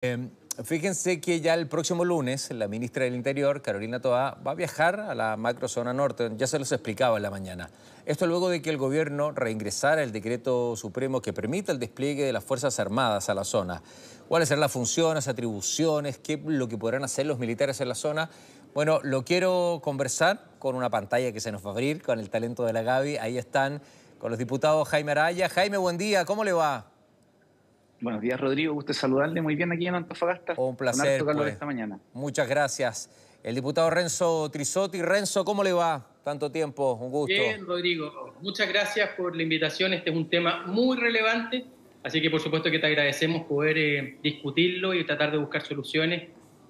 Eh, Fíjense que ya el próximo lunes la ministra del Interior, Carolina Toá, va a viajar a la macrozona norte. Ya se los explicaba en la mañana. Esto luego de que el gobierno reingresara el decreto supremo que permite el despliegue de las Fuerzas Armadas a la zona. ¿Cuáles serán las funciones, atribuciones, qué es lo que podrán hacer los militares en la zona? Bueno, lo quiero conversar con una pantalla que se nos va a abrir, con el talento de la Gaby. Ahí están con los diputados Jaime Araya. Jaime, buen día, ¿cómo le va? Buenos días, Rodrigo. Gusto saludarle muy bien aquí en Antofagasta, Un con harto placer, calor pues. esta mañana. Muchas gracias. El diputado Renzo Trisotti. Renzo, ¿cómo le va? Tanto tiempo, un gusto. Bien, Rodrigo, muchas gracias por la invitación. Este es un tema muy relevante, así que por supuesto que te agradecemos poder discutirlo y tratar de buscar soluciones.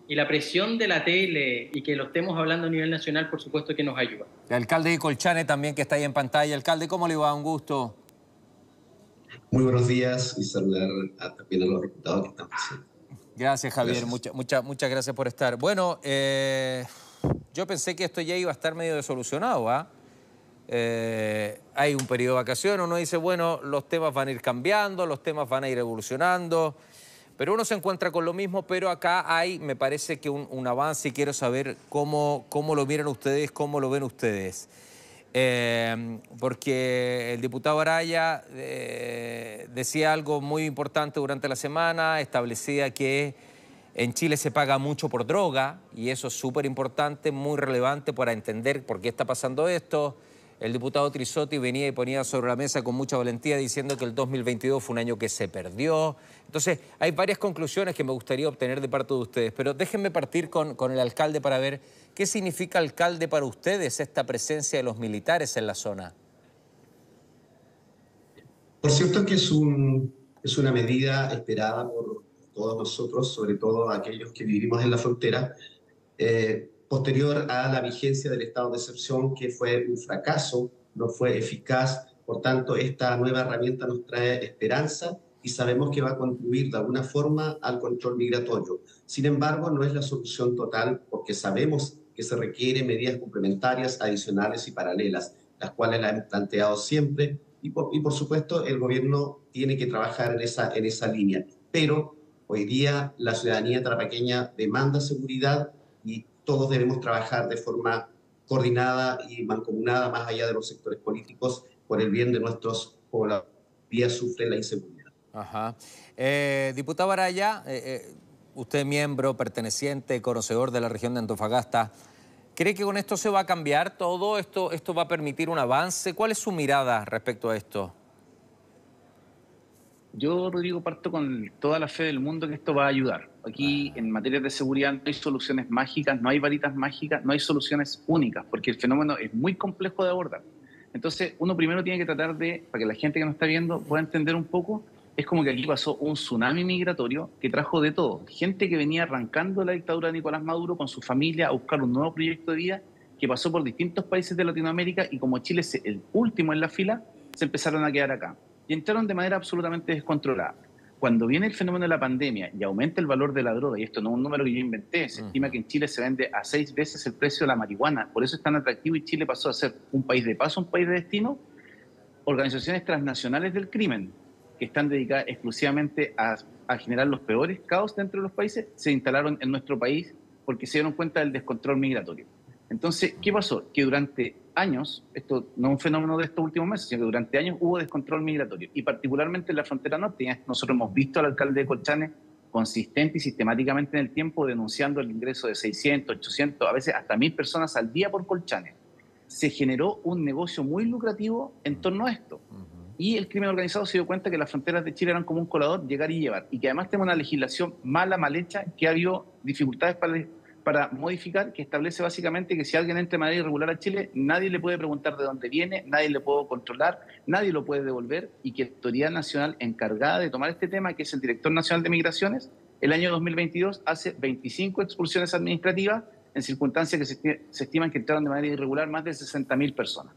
Y la presión de la tele y que lo estemos hablando a nivel nacional, por supuesto que nos ayuda. El alcalde de Colchane también, que está ahí en pantalla. Alcalde, ¿cómo le va? Un gusto. Muy buenos días y saludar también a los diputados que están presentes. Gracias, Javier. Gracias. Muchas gracias por estar. Bueno, yo pensé que esto ya iba a estar medio desolucionado, ¿ah? Hay un periodo de vacaciones, uno dice, bueno, los temas van a ir cambiando, los temas van a ir evolucionando, pero uno se encuentra con lo mismo, pero acá hay, me parece que un avance y quiero saber cómo lo miran ustedes, cómo lo ven ustedes. Porque el diputado Araya decía algo muy importante durante la semana, establecía que en Chile se paga mucho por droga y eso es súper importante, muy relevante para entender por qué está pasando esto. El diputado Trisotti venía y ponía sobre la mesa con mucha valentía diciendo que el 2022 fue un año que se perdió. Entonces, hay varias conclusiones que me gustaría obtener de parte de ustedes, pero déjenme partir con el alcalde para ver qué significa, alcalde, para ustedes esta presencia de los militares en la zona. Por cierto que es una medida esperada por todos nosotros, sobre todo aquellos que vivimos en la frontera, posterior a la vigencia del estado de excepción, que fue un fracaso, no fue eficaz. Por tanto, esta nueva herramienta nos trae esperanza y sabemos que va a contribuir de alguna forma al control migratorio. Sin embargo, no es la solución total porque sabemos que se requieren medidas complementarias, adicionales y paralelas, las cuales las hemos planteado siempre y por supuesto el gobierno tiene que trabajar en esa línea. Pero hoy día la ciudadanía tarapaqueña demanda seguridad y todos debemos trabajar de forma coordinada y mancomunada más allá de los sectores políticos por el bien de nuestros pobladores que hoy día sufren la inseguridad. Ajá. Diputado Araya, usted miembro, perteneciente, conocedor de la región de Antofagasta, ¿cree que con esto se va a cambiar todo? ¿Esto va a permitir un avance? ¿Cuál es su mirada respecto a esto? Yo, Rodrigo, parto con toda la fe del mundo que esto va a ayudar. Aquí, en materia de seguridad, no hay soluciones mágicas, no hay varitas mágicas, no hay soluciones únicas, porque el fenómeno es muy complejo de abordar. Entonces, uno primero tiene que tratar de, para que la gente que nos está viendo pueda entender un poco, es como que aquí pasó un tsunami migratorio que trajo de todo. Gente que venía arrancando la dictadura de Nicolás Maduro con su familia a buscar un nuevo proyecto de vida, que pasó por distintos países de Latinoamérica y como Chile es el último en la fila, se empezaron a quedar acá. Y entraron de manera absolutamente descontrolada. Cuando viene el fenómeno de la pandemia y aumenta el valor de la droga, y esto no es un número que yo inventé, se estima que en Chile se vende a 6 veces el precio de la marihuana, por eso es tan atractivo y Chile pasó a ser un país de paso, un país de destino. Organizaciones transnacionales del crimen, que están dedicadas exclusivamente a generar los peores caos dentro de los países, se instalaron en nuestro país porque se dieron cuenta del descontrol migratorio. Entonces, ¿qué pasó? Que durante años, esto no es un fenómeno de estos últimos meses, sino que durante años hubo descontrol migratorio, y particularmente en la frontera norte. Nosotros hemos visto al alcalde de Colchane consistente y sistemáticamente en el tiempo denunciando el ingreso de 600, 800, a veces hasta 1000 personas al día por Colchane. Se generó un negocio muy lucrativo en torno a esto. Y el crimen organizado se dio cuenta que las fronteras de Chile eran como un colador, llegar y llevar. Y que además tenemos una legislación mala, mal hecha, que ha habido dificultades para modificar, que establece básicamente que si alguien entra de manera irregular a Chile, nadie le puede preguntar de dónde viene, nadie le puede controlar, nadie lo puede devolver, y que la autoridad nacional encargada de tomar este tema, que es el Director Nacional de Migraciones, el año 2022 hace 25 expulsiones administrativas en circunstancias que se estiman que entraron de manera irregular más de 60.000 personas.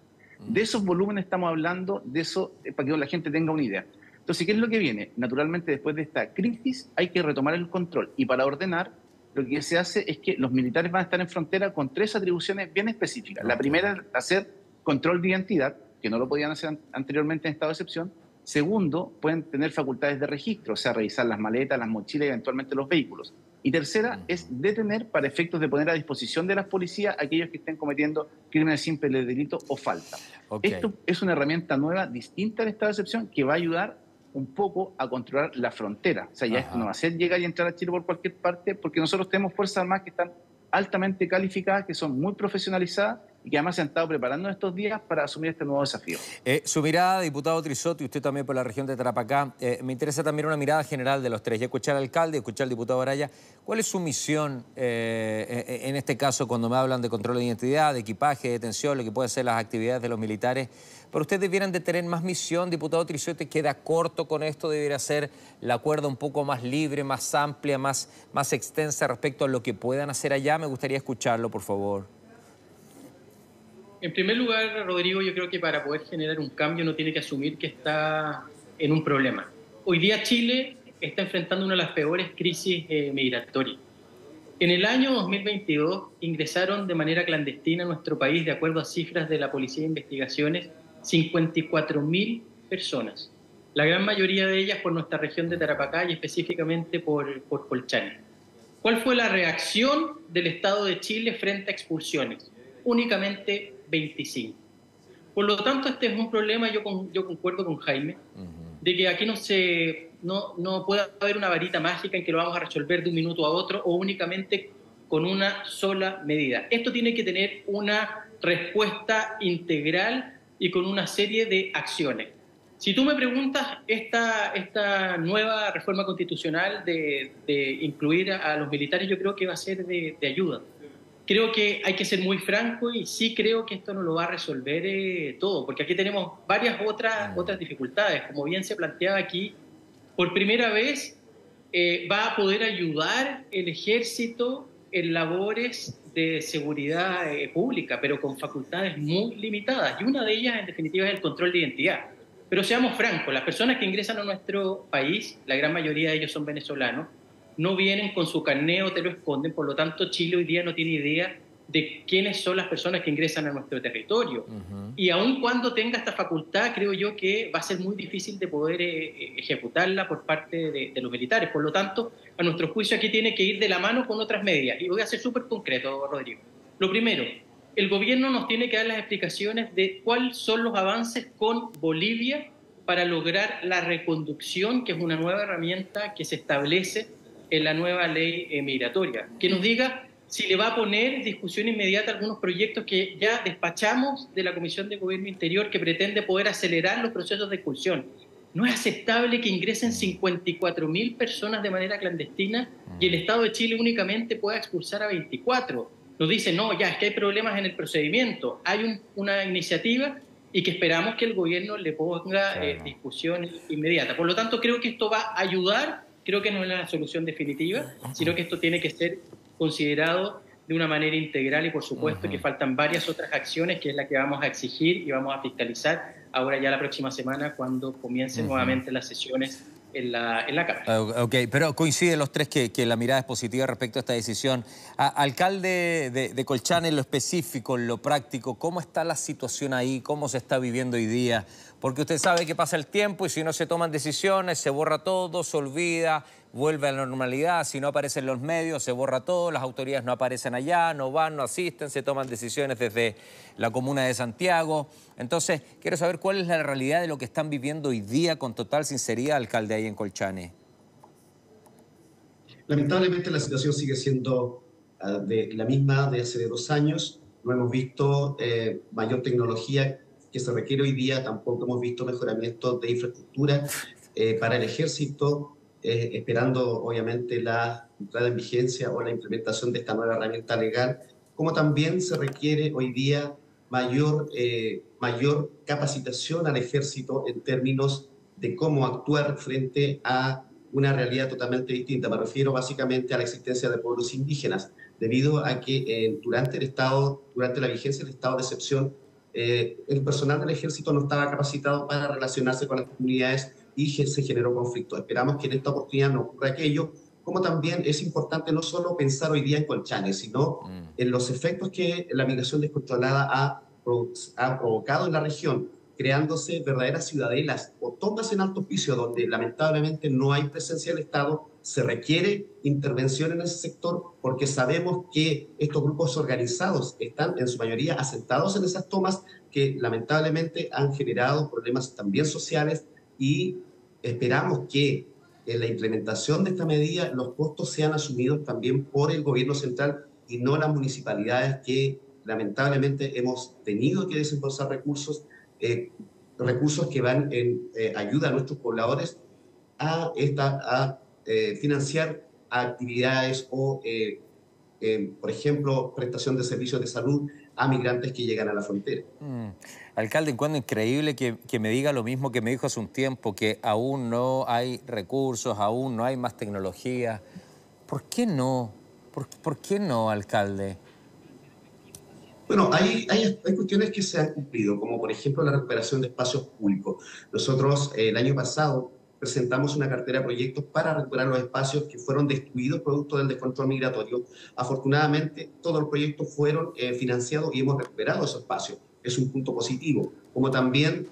De esos volúmenes estamos hablando, de eso, para que la gente tenga una idea. Entonces, ¿qué es lo que viene? Naturalmente, después de esta crisis hay que retomar el control, y para ordenar, lo que se hace es que los militares van a estar en frontera con 3 atribuciones bien específicas. La primera es hacer control de identidad, que no lo podían hacer anteriormente en estado de excepción. Segundo, pueden tener facultades de registro, o sea, revisar las maletas, las mochilas y eventualmente los vehículos. Y tercera, es detener para efectos de poner a disposición de las policías a aquellos que estén cometiendo crímenes simples de delito o falta. Esto es una herramienta nueva, distinta al estado de excepción, que va a ayudar un poco a controlar la frontera. O sea, ya esto no va a ser llegar y entrar a Chile por cualquier parte, porque nosotros tenemos Fuerzas Armadas que están altamente calificadas, que son muy profesionalizadas y que además se han estado preparando en estos días para asumir este nuevo desafío. Su mirada, diputado Trissotti, usted también por la región de Tarapacá, me interesa también una mirada general de los tres. Ya escuchar al alcalde, escuchar al diputado Araya. ¿Cuál es su misión en este caso cuando me hablan de control de identidad, de equipaje, de detención, lo que pueden ser las actividades de los militares? Pero ustedes debieran de tener más misión, diputado Trissotti, queda corto con esto, debería ser la cuerda un poco más libre, más amplia, más extensa respecto a lo que puedan hacer allá. Me gustaría escucharlo, por favor. En primer lugar, Rodrigo, yo creo que para poder generar un cambio uno tiene que asumir que está en un problema. Hoy día Chile está enfrentando una de las peores crisis migratorias. En el año 2022 ingresaron de manera clandestina a nuestro país, de acuerdo a cifras de la Policía de Investigaciones, 54.000 personas. La gran mayoría de ellas por nuestra región de Tarapacá y específicamente por Colchane. ¿Cuál fue la reacción del Estado de Chile frente a expulsiones? Únicamente 25. Por lo tanto, este es un problema, yo concuerdo con Jaime, de que aquí no puede haber una varita mágica en que lo vamos a resolver de un minuto a otro o únicamente con una sola medida. Esto tiene que tener una respuesta integral y con una serie de acciones. Si tú me preguntas, esta nueva reforma constitucional de incluir a los militares, yo creo que va a ser de ayuda. Creo que hay que ser muy franco y sí creo que esto no lo va a resolver todo, porque aquí tenemos varias otras dificultades. Como bien se planteaba aquí, por primera vez va a poder ayudar el ejército en labores de seguridad pública, pero con facultades muy limitadas. Y una de ellas, en definitiva, es el control de identidad. Pero seamos francos, las personas que ingresan a nuestro país, la gran mayoría de ellos son venezolanos, no vienen con su carné o te lo esconden, por lo tanto Chile hoy día no tiene idea de quiénes son las personas que ingresan a nuestro territorio. Y aun cuando tenga esta facultad, creo yo que va a ser muy difícil de poder ejecutarla por parte de los militares. Por lo tanto, a nuestro juicio aquí tiene que ir de la mano con otras medidas. Y voy a ser súper concreto, Rodrigo. Lo primero, el gobierno nos tiene que dar las explicaciones de cuáles son los avances con Bolivia para lograr la reconducción, que es una nueva herramienta que se establece en la nueva ley migratoria. Que nos diga si le va a poner en discusión inmediata algunos proyectos que ya despachamos de la Comisión de Gobierno Interior que pretende poder acelerar los procesos de expulsión. No es aceptable que ingresen 54.000 personas de manera clandestina y el Estado de Chile únicamente pueda expulsar a 24. Nos dice, no, ya es que hay problemas en el procedimiento. Hay una iniciativa y que esperamos que el gobierno le ponga discusión inmediata. Por lo tanto, creo que esto va a ayudar. Creo que no es la solución definitiva, sino que esto tiene que ser considerado de una manera integral y por supuesto que faltan varias otras acciones que es la que vamos a exigir y vamos a fiscalizar ahora ya la próxima semana cuando comiencen nuevamente las sesiones en la Cámara. Ok, pero coinciden los tres que la mirada es positiva respecto a esta decisión. Alcalde de Colchane, en lo específico, en lo práctico, ¿cómo está la situación ahí? ¿Cómo se está viviendo hoy día? Porque usted sabe que pasa el tiempo y si no se toman decisiones, se borra todo, se olvida, vuelve a la normalidad. Si no aparecen los medios, se borra todo, las autoridades no aparecen allá, no van, no asisten, se toman decisiones desde la comuna de Santiago. Entonces, quiero saber cuál es la realidad de lo que están viviendo hoy día con total sinceridad, alcalde, ahí en Colchane. Lamentablemente la situación sigue siendo la misma de hace 2 años. No hemos visto mayor tecnología que se requiere hoy día, tampoco hemos visto mejoramiento de infraestructura para el ejército, esperando obviamente la entrada en vigencia o la implementación de esta nueva herramienta legal, como también se requiere hoy día mayor capacitación al ejército en términos de cómo actuar frente a una realidad totalmente distinta. Me refiero básicamente a la existencia de pueblos indígenas, debido a que durante la vigencia del estado de excepción, el personal del ejército no estaba capacitado para relacionarse con las comunidades y se generó conflicto. Esperamos que en esta oportunidad no ocurra aquello, como también es importante no solo pensar hoy día en Colchane, sino en los efectos que la migración descontrolada ha provocado en la región, creándose verdaderas ciudadelas o tomas en alto piso donde lamentablemente no hay presencia del Estado. Se requiere intervención en ese sector porque sabemos que estos grupos organizados están en su mayoría asentados en esas tomas que lamentablemente han generado problemas también sociales, y esperamos que en la implementación de esta medida los costos sean asumidos también por el gobierno central y no las municipalidades, que lamentablemente hemos tenido que desembolsar recursos que van en ayuda a nuestros pobladores a financiar actividades o, por ejemplo, prestación de servicios de salud a migrantes que llegan a la frontera. Alcalde, encuentro increíble que me diga lo mismo que me dijo hace un tiempo, que aún no hay recursos, aún no hay más tecnología. ¿Por qué no? ¿Por qué no, alcalde? Bueno, hay cuestiones que se han cumplido, como por ejemplo la recuperación de espacios públicos. Nosotros el año pasado presentamos una cartera de proyectos para recuperar los espacios que fueron destruidos producto del descontrol migratorio. Afortunadamente, todos los proyectos fueron financiados y hemos recuperado esos espacios. Es un punto positivo. Como también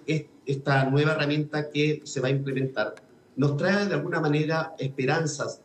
esta nueva herramienta que se va a implementar nos trae de alguna manera esperanzas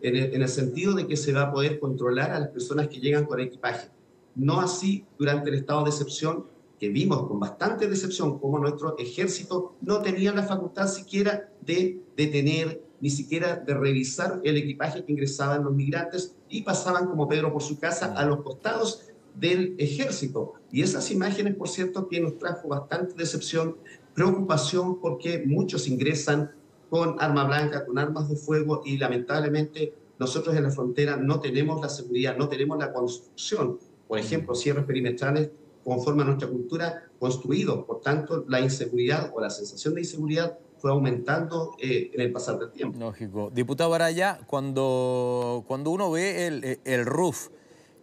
en el sentido de que se va a poder controlar a las personas que llegan con equipaje. No así durante el estado de excepción, que vimos con bastante decepción cómo nuestro ejército no tenía la facultad siquiera de detener, ni siquiera de revisar el equipaje que ingresaban los migrantes, y pasaban como Pedro por su casa a los costados del ejército. Y esas imágenes, por cierto, que nos trajo bastante decepción, preocupación, porque muchos ingresan con arma blanca, con armas de fuego, y lamentablemente nosotros en la frontera no tenemos la seguridad, no tenemos la construcción. Por ejemplo, cierres perimetrales conforme a nuestra cultura construidos. Por tanto, la inseguridad o la sensación de inseguridad fue aumentando en el pasar del tiempo. Lógico. Diputado Araya, cuando uno ve el RUF,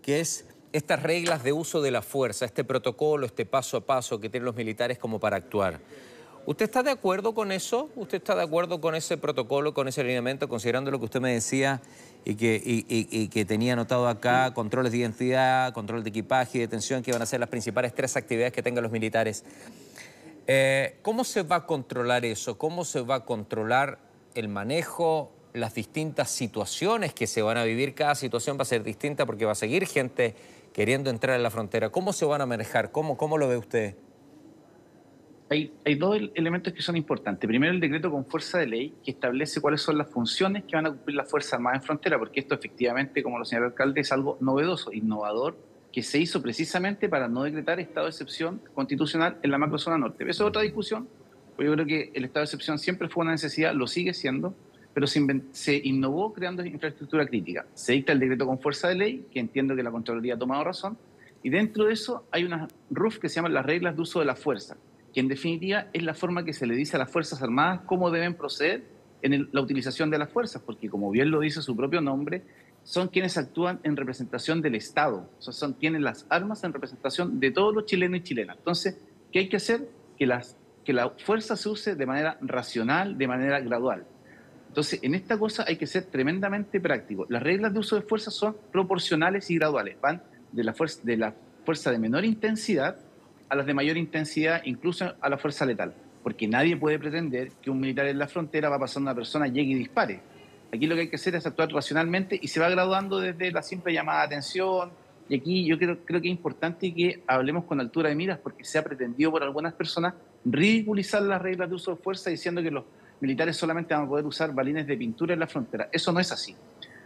que es estas reglas de uso de la fuerza, este protocolo, este paso a paso que tienen los militares como para actuar, ¿usted está de acuerdo con eso? ¿Usted está de acuerdo con ese protocolo, con ese alineamiento, considerando lo que usted me decía y que tenía anotado acá, controles de identidad, control de equipaje y detención, que van a ser las principales 3 actividades que tengan los militares? ¿Cómo se va a controlar eso? ¿Cómo se va a controlar el manejo, las distintas situaciones que se van a vivir? Cada situación va a ser distinta porque va a seguir gente queriendo entrar a la frontera. ¿Cómo se van a manejar? ¿Cómo lo ve usted? Hay dos elementos que son importantes. Primero, el decreto con fuerza de ley que establece cuáles son las funciones que van a cumplir las Fuerzas Armadas en frontera, porque esto efectivamente, como lo señaló el alcalde, es algo novedoso, innovador, que se hizo precisamente para no decretar estado de excepción constitucional en la macrozona norte. Eso es otra discusión, porque yo creo que el estado de excepción siempre fue una necesidad, lo sigue siendo, pero se innovó creando infraestructura crítica. Se dicta el decreto con fuerza de ley, que entiendo que la Contraloría ha tomado razón, y dentro de eso hay unas RUF que se llaman las reglas de uso de la fuerza, que en definitiva es la forma que se le dice a las Fuerzas Armadas cómo deben proceder en la utilización de las fuerzas, porque como bien lo dice su propio nombre, son quienes actúan en representación del Estado, o sea, tienen las armas en representación de todos los chilenos y chilenas. Entonces, ¿qué hay que hacer? Que la fuerza se use de manera racional, de manera gradual. Entonces, en esta cosa hay que ser tremendamente práctico. Las reglas de uso de fuerza son proporcionales y graduales, van de la fuerza de menor intensidad a las de mayor intensidad, incluso a la fuerza letal, porque nadie puede pretender que un militar en la frontera va a pasar una persona, llegue y dispare. Aquí lo que hay que hacer es actuar racionalmente y se va graduando desde la simple llamada de atención. Y aquí yo creo que es importante que hablemos con altura de miras, porque se ha pretendido por algunas personas ridiculizar las reglas de uso de fuerza diciendo que los militares solamente van a poder usar balines de pintura en la frontera. Eso no es así.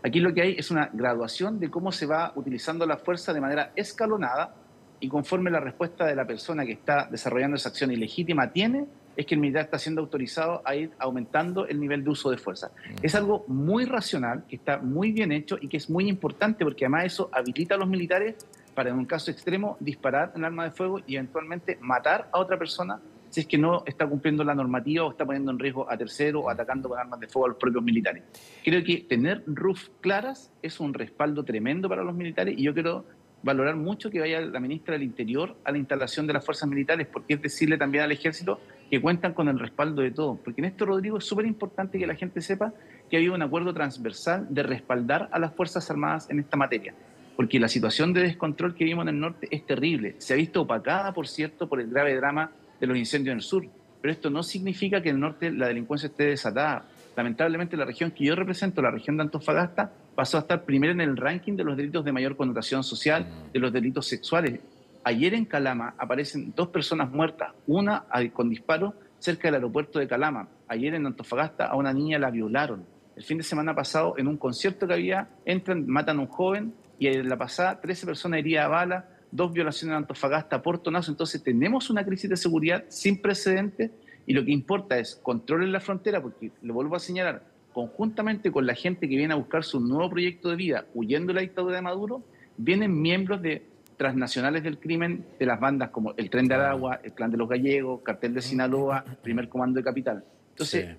Aquí lo que hay es una graduación de cómo se va utilizando la fuerza de manera escalonada, y conforme la respuesta de la persona que está desarrollando esa acción ilegítima tiene, es que el militar está siendo autorizado a ir aumentando el nivel de uso de fuerza. Es algo muy racional, que está muy bien hecho y que es muy importante, porque además eso habilita a los militares para, en un caso extremo, disparar un arma de fuego y eventualmente matar a otra persona si es que no está cumpliendo la normativa o está poniendo en riesgo a terceros o atacando con armas de fuego a los propios militares. Creo que tener RUF claras es un respaldo tremendo para los militares, y yo quiero valorar mucho que vaya la ministra del Interior a la instalación de las fuerzas militares, porque es decirle también al Ejército que cuentan con el respaldo de todos. Porque en esto, Rodrigo, es súper importante que la gente sepa que ha habido un acuerdo transversal de respaldar a las Fuerzas Armadas en esta materia, porque la situación de descontrol que vimos en el norte es terrible. Se ha visto opacada, por cierto, por el grave drama de los incendios en el sur. Pero esto no significa que en el norte la delincuencia esté desatada. Lamentablemente la región que yo represento, la región de Antofagasta, pasó a estar primero en el ranking de los delitos de mayor connotación social, de los delitos sexuales. Ayer en Calama aparecen 2 personas muertas, una con disparo cerca del aeropuerto de Calama. Ayer en Antofagasta a una niña la violaron. El fin de semana pasado, en un concierto que había, entran, matan a un joven, y en la pasada 13 personas heridas a bala, 2 violaciones en Antofagasta, portonazo. Entonces tenemos una crisis de seguridad sin precedentes, y lo que importa es control en la frontera, porque, le vuelvo a señalar, conjuntamente con la gente que viene a buscar su nuevo proyecto de vida, huyendo de la dictadura de Maduro, vienen miembros de transnacionales del crimen, de las bandas como el Tren de Aragua, el Clan de los Gallegos, Cartel de Sinaloa, Primer Comando de Capital. Entonces,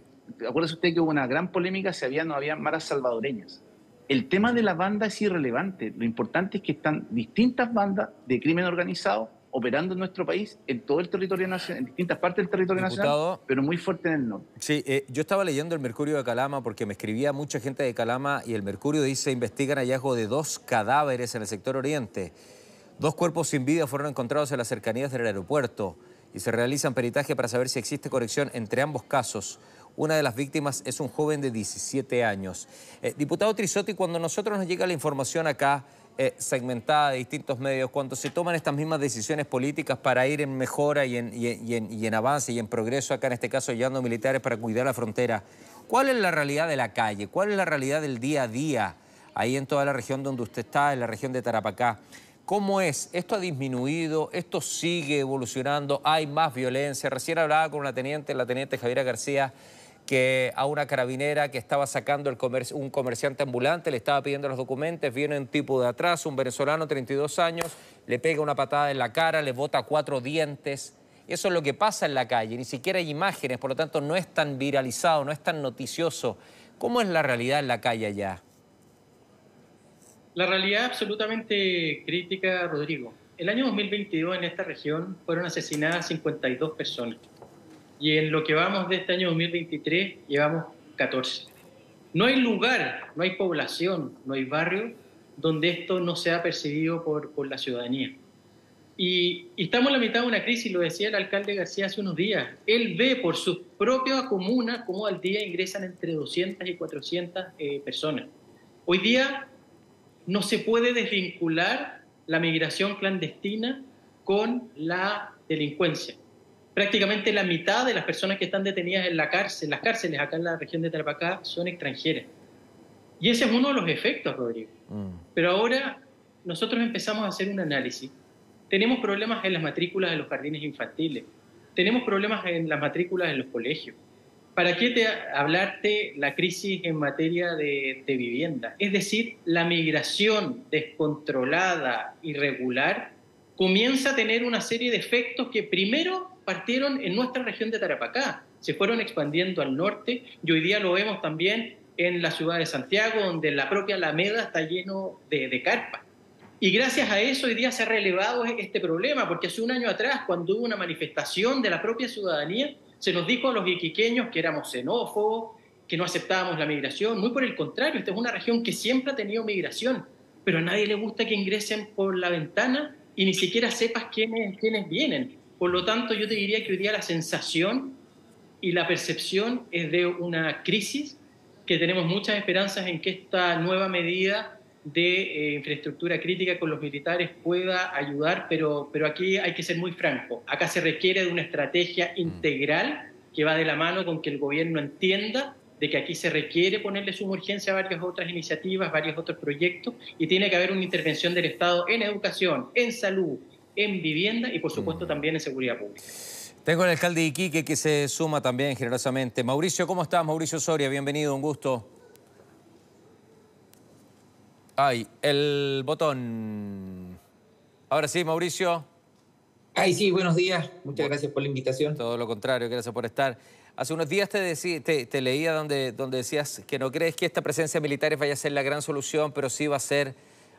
acuérdese usted que hubo una gran polémica si había o no había maras salvadoreñas. El tema de la banda es irrelevante. Lo importante es que están distintas bandas de crimen organizado operando en nuestro país, en todo el territorio nacional, en distintas partes del territorio nacional, pero muy fuerte en el norte. Sí, yo estaba leyendo el Mercurio de Calama porque me escribía mucha gente de Calama, y el Mercurio dice: investigan hallazgo de 2 cadáveres en el sector oriente. 2 cuerpos sin vida fueron encontrados en las cercanías del aeropuerto y se realizan peritajes para saber si existe conexión entre ambos casos. Una de las víctimas es un joven de 17 años. Diputado Trizoti, cuando nosotros nos llega la información acá, segmentada de distintos medios, cuando se toman estas mismas decisiones políticas para ir en mejora y en avance y en progreso, acá en este caso llevando militares para cuidar la frontera, ¿cuál es la realidad de la calle? ¿Cuál es la realidad del día a día ahí en toda la región donde usted está, en la región de Tarapacá? ¿Cómo es? ¿Esto ha disminuido? ¿Esto sigue evolucionando? ¿Hay más violencia? Recién hablaba con la teniente Javiera García, que a una carabinera que estaba sacando un comerciante ambulante, le estaba pidiendo los documentos, viene un tipo de atrás, un venezolano, 32 años, le pega una patada en la cara, le bota 4 dientes. Eso es lo que pasa en la calle, ni siquiera hay imágenes, por lo tanto no es tan viralizado, no es tan noticioso. ¿Cómo es la realidad en la calle allá? La realidad absolutamente crítica, Rodrigo. El año 2022 en esta región fueron asesinadas 52 personas. Y en lo que vamos de este año 2023 llevamos 14. No hay lugar, no hay población, no hay barrio donde esto no sea percibido por la ciudadanía. Y estamos en la mitad de una crisis, lo decía el alcalde García hace unos días. Él ve por sus propias comunas cómo al día ingresan entre 200 y 400 personas. Hoy día no se puede desvincular la migración clandestina con la delincuencia. Prácticamente la mitad de las personas que están detenidas en las cárceles acá en la región de Tarapacá son extranjeras. Y ese es uno de los efectos, Rodrigo. Pero ahora nosotros empezamos a hacer un análisis. Tenemos problemas en las matrículas de los jardines infantiles. Tenemos problemas en las matrículas de los colegios. ¿Para qué hablarte la crisis en materia de vivienda? Es decir, la migración descontrolada, irregular, comienza a tener una serie de efectos que primero partieron en nuestra región de Tarapacá, se fueron expandiendo al norte, y hoy día lo vemos también en la ciudad de Santiago, donde la propia Alameda está lleno de carpas. Y gracias a eso hoy día se ha relevado este problema, porque hace un año atrás, cuando hubo una manifestación de la propia ciudadanía, se nos dijo a los iquiqueños que éramos xenófobos, que no aceptábamos la migración. Muy por el contrario, esta es una región que siempre ha tenido migración, pero a nadie le gusta que ingresen por la ventana y ni siquiera sepas quiénes vienen. Por lo tanto, yo te diría que hoy día la sensación y la percepción es de una crisis, que tenemos muchas esperanzas en que esta nueva medida de infraestructura crítica con los militares pueda ayudar, pero aquí hay que ser muy franco. Acá se requiere de una estrategia integral que va de la mano con que el gobierno entienda de que aquí se requiere ponerle suma urgencia a varias otras iniciativas, varios otros proyectos, y tiene que haber una intervención del Estado en educación, en salud, en vivienda y, por supuesto, también en seguridad pública. Tengo al alcalde de Iquique que se suma también generosamente. Mauricio, ¿cómo estás? Mauricio Soria, bienvenido, un gusto. Ay, el botón. Ahora sí, Mauricio. Ay, sí, buenos días. Muchas gracias por la invitación. Todo lo contrario, gracias por estar. Hace unos días te leía donde decías que no crees que esta presencia de militares vaya a ser la gran solución, pero sí va a ser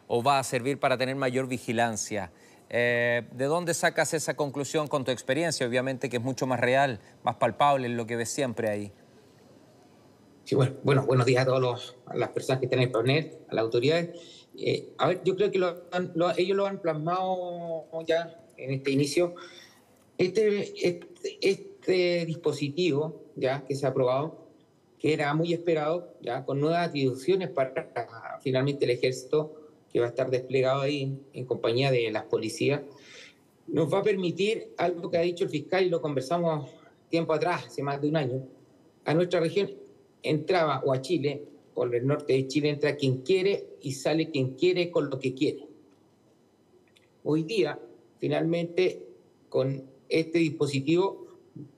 o va a servir para tener mayor vigilancia. ¿De dónde sacas esa conclusión con tu experiencia? Obviamente que es mucho más real, más palpable en lo que ves siempre ahí. Sí, bueno, buenos días a las personas que están en el panel, a las autoridades. A ver, yo creo que ellos lo han plasmado ya en este inicio. Este dispositivo ya que se ha aprobado, que era muy esperado, ya con nuevas atribuciones para finalmente el ejército, que va a estar desplegado ahí en compañía de las policías, nos va a permitir algo que ha dicho el fiscal y lo conversamos tiempo atrás, hace más de un año. A nuestra región entraba, o a Chile, por el norte de Chile, entra quien quiere y sale quien quiere con lo que quiere. Hoy día, finalmente, con este dispositivo,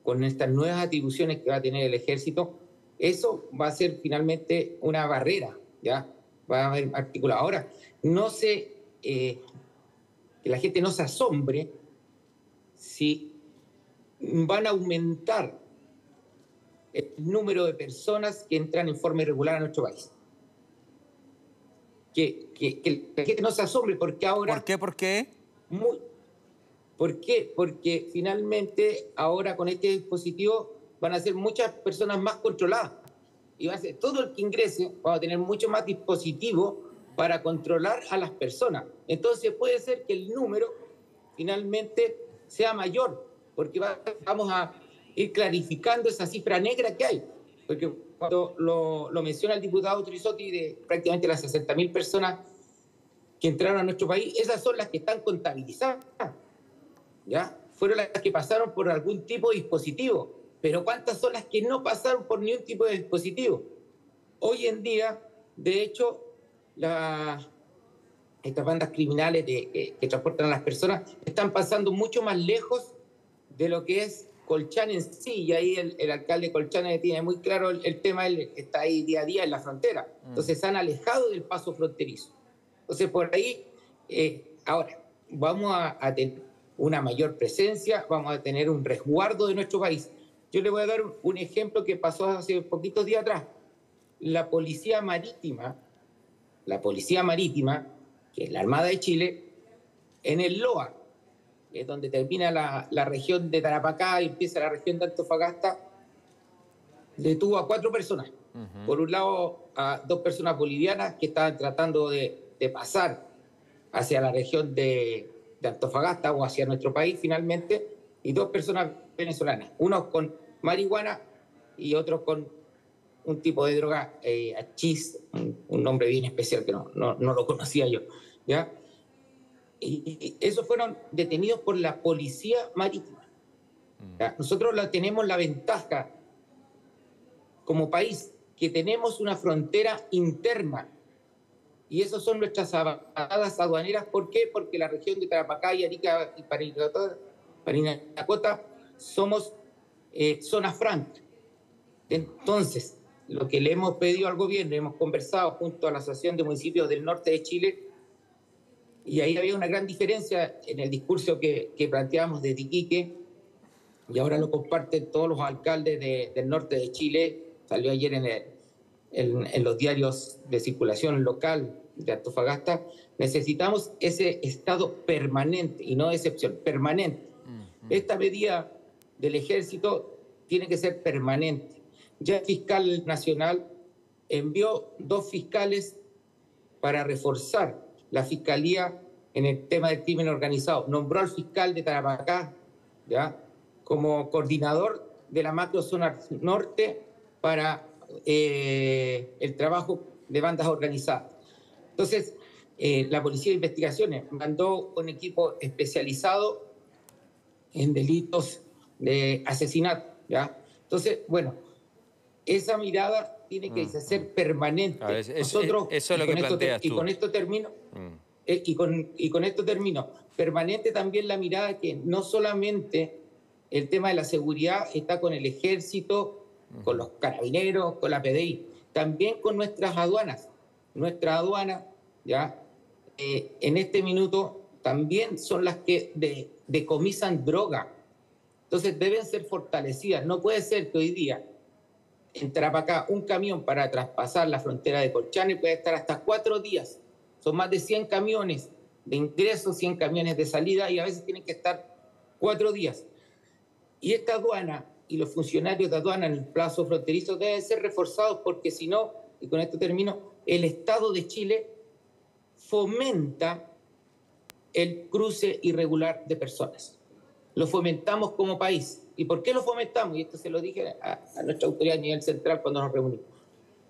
con estas nuevas atribuciones que va a tener el ejército, eso va a ser finalmente una barrera, ¿ya? Va a haber articulado. Ahora, que la gente no se asombre si van a aumentar el número de personas que entran en forma irregular a nuestro país. Que la gente no se asombre porque ahora... ¿Por qué? ¿Por qué? ¿Por qué? Porque finalmente ahora con este dispositivo van a ser muchas personas más controladas. Y va a ser todo el que ingrese, va a tener mucho más dispositivos para controlar a las personas. Entonces puede ser que el número finalmente sea mayor, porque vamos a ir clarificando esa cifra negra que hay. Porque cuando lo menciona el diputado Trisotti de prácticamente las 60.000 personas que entraron a nuestro país, esas son las que están contabilizadas, ¿ya? Fueron las que pasaron por algún tipo de dispositivo, pero ¿cuántas son las que no pasaron por ningún tipo de dispositivo? Hoy en día, de hecho, estas bandas criminales que transportan a las personas están pasando mucho más lejos de lo que es Colchane en sí, y ahí el alcalde de Colchane tiene muy claro el tema, él está ahí día a día en la frontera, entonces se han alejado del paso fronterizo. Entonces por ahí, ahora, vamos a tener una mayor presencia, vamos a tener un resguardo de nuestro país. Yo le voy a dar un ejemplo que pasó hace poquitos días atrás. La Policía Marítima, que es la Armada de Chile, en el Loa, que es donde termina la región de Tarapacá y empieza la región de Antofagasta, detuvo a 4 personas. Por un lado, a 2 personas bolivianas que estaban tratando de pasar hacia la región de Antofagasta o hacia nuestro país finalmente, y 2 personas venezolanas, unos con marihuana y otros con un tipo de droga, hachís, un nombre bien especial que no lo conocía yo, ¿ya? Y esos fueron detenidos por la Policía Marítima. ¿Ya? Nosotros tenemos la ventaja como país que tenemos una frontera interna, y esas son nuestras paradas aduaneras. ¿Por qué? Porque la región de Tarapacá y Arica y Parinacota somos zona franca. Entonces, lo que le hemos pedido al gobierno, hemos conversado junto a la Asociación de Municipios del Norte de Chile, y ahí había una gran diferencia en el discurso que planteábamos de Iquique, y ahora lo comparten todos los alcaldes del norte de Chile. Salió ayer en los diarios de circulación local de Antofagasta. Necesitamos ese estado permanente, y no de excepción, permanente. Esta medida del ejército tiene que ser permanente. Ya el fiscal nacional envió 2 fiscales para reforzar la fiscalía en el tema del crimen organizado. Nombró al fiscal de Tarapacá, ¿ya?, como coordinador de la macrozona norte para el trabajo de bandas organizadas. Entonces, la Policía de Investigaciones mandó un equipo especializado en delitos de asesinato, ¿ya? Entonces, bueno, esa mirada tiene que ser permanente. Nosotros, eso es lo que planteas tú. Y con esto termino. Y con esto termino. Permanente también la mirada que no solamente el tema de la seguridad está con el ejército, con los carabineros, con la PDI, también con nuestras aduanas. Nuestras aduanas, ¿ya?, en este minuto también son las que decomisan droga. Entonces deben ser fortalecidas. No puede ser que hoy día en Tarapacá un camión para traspasar la frontera de Colchane puede estar hasta 4 días. Son más de 100 camiones de ingreso, 100 camiones de salida, y a veces tienen que estar 4 días. Y esta aduana y los funcionarios de aduana en el plazo fronterizo deben ser reforzados, porque si no, y con esto termino, el Estado de Chile fomenta el cruce irregular de personas. lo fomentamos como país. ¿Y por qué lo fomentamos? Y esto se lo dije a nuestra autoridad a nivel central cuando nos reunimos.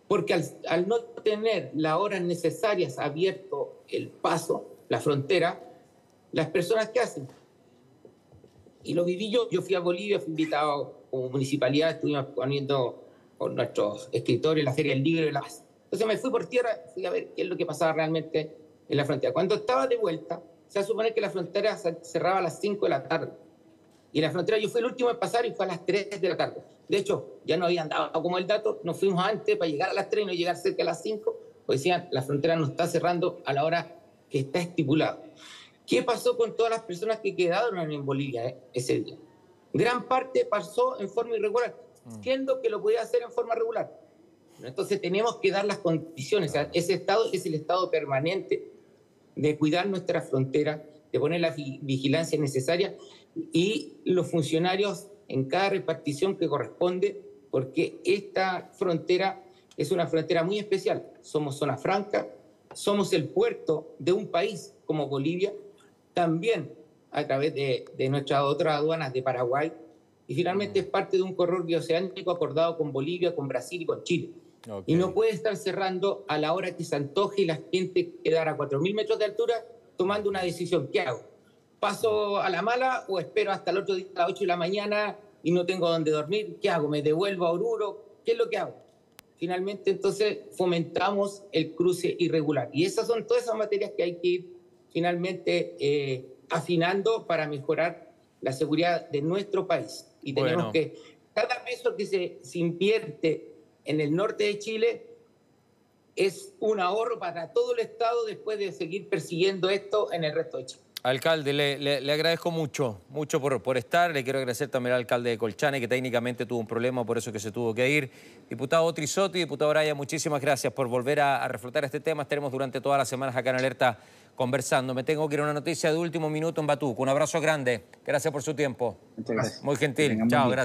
Porque al no tener las horas necesarias abierto el paso, la frontera, las personas ¿qué hacen? Y lo viví yo fui a Bolivia, fui invitado como municipalidad, estuvimos poniendo con nuestros escritores la Feria del Libro de la Paz. Entonces me fui por tierra, fui a ver qué es lo que pasaba realmente en la frontera. Cuando estaba de vuelta, se va a suponer que la frontera cerraba a las 5 de la tarde. Y la frontera yo fui el último en pasar y fue a las 3 de la tarde. De hecho, ya no habían dado como el dato, nos fuimos antes para llegar a las 3 y no llegar cerca a las 5, pues decían, la frontera no está cerrando a la hora que está estipulado. ¿Qué pasó con todas las personas que quedaron en Bolivia ese día? Gran parte pasó en forma irregular, siendo que lo podía hacer en forma regular. Entonces tenemos que dar las condiciones. O sea, ese estado es el estado permanente de cuidar nuestra frontera, de poner la vigilancia necesaria y los funcionarios en cada repartición que corresponde, porque esta frontera es una frontera muy especial. Somos zona franca, somos el puerto de un país como Bolivia, también a través de nuestras otras aduanas de Paraguay, y finalmente es parte de un corredor bioceánico acordado con Bolivia, con Brasil y con Chile. Okay. Y no puede estar cerrando a la hora que se antoje y la gente quedar a 4.000 metros de altura tomando una decisión. ¿Qué hago? ¿Paso a la mala o espero hasta el otro día a las 8 de la mañana y no tengo dónde dormir? ¿Qué hago? ¿Me devuelvo a Oruro? ¿Qué es lo que hago? Finalmente, entonces, fomentamos el cruce irregular. Y esas son todas esas materias que hay que ir finalmente afinando para mejorar la seguridad de nuestro país. Y tenemos que, cada peso que se invierte en el norte de Chile es un ahorro para todo el Estado después de seguir persiguiendo esto en el resto de Chile. Alcalde, le agradezco mucho por estar. Le quiero agradecer también al alcalde de Colchane, que técnicamente tuvo un problema, por eso que se tuvo que ir. Diputado Trizoti, diputado Araya, muchísimas gracias por volver a reflotar este tema. Estaremos durante todas las semanas acá en Alerta conversando. Me tengo que ir a una noticia de último minuto en Batuco. Un abrazo grande. Gracias por su tiempo. Muchas gracias. Muy gentil. Chao, gracias.